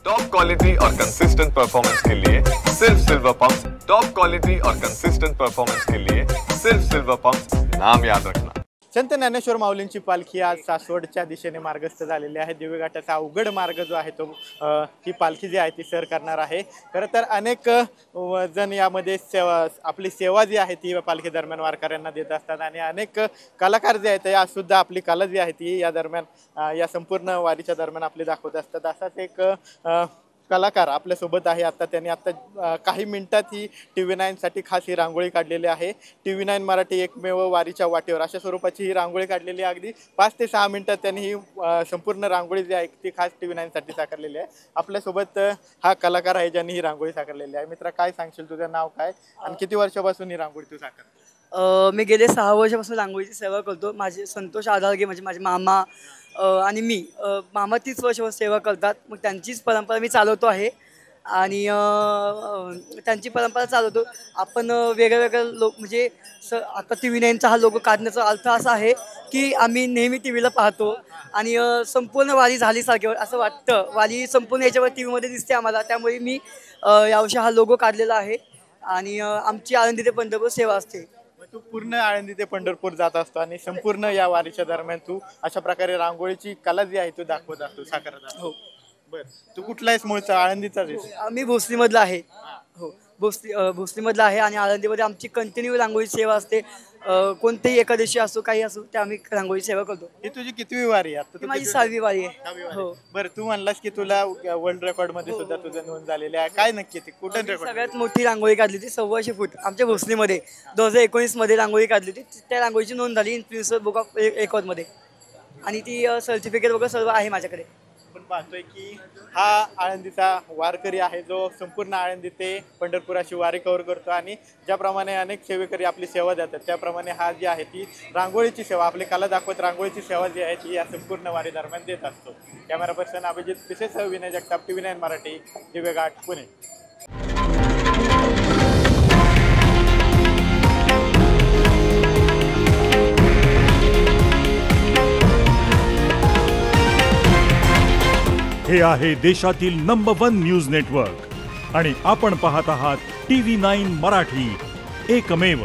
Top quality और consistent performance के लिए सिर्फ सिल्वर पंप्स। टॉप क्वालिटी और कंसिस्टेंट परफॉर्मेंस के लिए सिर्फ सिल्वर पंप्स, नाम याद रखना। संत ज्ञानेश्वर माऊलींची पालखी आज सासवडच्या दिशेने मार्गस्थ झालेली आहे। दिवेघाटाचा अवघड मार्ग जो आहे तो ही पालखी जी आहे ती सर करणार आहे। खरं तर अनेक जण यामध्ये आपली सेवा जी आहे ती पालखी दरम्यान वारकऱ्यांना देत असतात आणि अनेक कलाकार जे आहेत या सुद्धा आपली कला जी आहे ती या दरम्यान या संपूर्ण वारीच्या दरम्यान आपली दाखवत असतात। असाच एक कलाकार आपल्यासोबत आहे। आता त्यांनी आता काही मिनिटात ही TV9 साठी खास ही रांगोळी काढलेली आहे। TV9 मराठी एकमेव वारीच्या वाटेवर अशा स्वरूपाची ही रांगोळी काढलेली आहे। अगदी 5 ते 6 मिनिटात त्यांनी ही संपूर्ण रांगोळी जी आहे ती खास TV9 साठी साकारलेली आहे। आपल्यासोबत हा कलाकार आहे ज्यांनी ही रांगोळी साकारलेली आहे। मित्रा, काय सांगशील, तुझं नाव काय आणि किती वर्षापासून ही रांगोळी तू साकारते? मी गेले 6 वर्षापासून रांगोळीची सेवा करतो। माझे संतोष आधारगे म्हणजे माझे मामा आणि मी मामा 30 वर्षापासून सेवा करतात। मग त्यांचीच परंपरा मी चालवतो आहे आणि त्यांची परंपरा चालवतो। आपण वेगळ्या लोक म्हणजे आता TV9चा हा लोगो काढण्याचा अर्थ असा आहे की आम्ही नेहमी TV ला पाहतो आणि संपूर्ण वारी झालीसारखी असं वाटतं। वारी संपूर्ण याच्यावर TV मध्ये दिसते आम्हाला, त्यामुळे मी यावर्षी हा लोगो काढलेला आहे आणि आमची आळंदी ते पंढरपूर सेवा असते। तू पूर्ण आळंदी ते पंढरपूर जात असतो आणि संपूर्ण या वारीच्या दरम्यान तू अशा प्रकारे रांगोळीची कला जी आहे तू दाखवत असतो, साकारत असतो। हो, बर, तू कुठला आहेस? मूळचा आळंदीचाच आहेस? आम्ही भोसरीमधला आहे। हो, भोसरीमधला आहे आणि आळंदीमध्ये आमची कंटिन्यू रांगोळी सेवा असते। कोणतेही एकादशी असो काही असो ते आम्ही रांगोळी सेवा करतो। ही तुझी कितवी वारी आहे? आता माझी 6वी वारी आहे। हो, बरं, तू म्हणलास की तुला वर्ल्ड रेकॉर्ड मध्ये सुद्धा तुझं नोंद झालेली आहे। काय नक्की ते कुठं रेकॉर्ड? सगळ्यात मोठी रांगोळी काढली होती 1,400 फूट आमच्या भोसरीमध्ये 2019 मध्ये रांगोळी काढली होती। त्या रांगोळीची नोंद झाली इन्फ्लुएन्सर बुक ऑफ रेकॉर्डमध्ये आणि ती सर्टिफिकेट वगैरे सर्व आहे माझ्याकडे। आपण पाहतोय की हा आळंदीचा वारकरी आहे जो संपूर्ण आळंदी ते पंढरपुराची वारी कव्हर करतो आणि ज्याप्रमाणे अनेक सेवेकरी आपली सेवा देतात त्याप्रमाणे हा जी आहे ती रांगोळीची सेवा, आपली कला दाखवत रांगोळीची सेवा जी आहे ती या संपूर्ण वारी दरम्यान देत असतो। कॅमेरा पर्सन अभिजित पिसेसह विनय जगताप, TV9 मराठी, दिवेघाट, पुणे। हे आहे देशातील नंबर 1 न्यूज नेटवर्क आणि आपण पाहत आहात TV9 मराठी, एकमेव।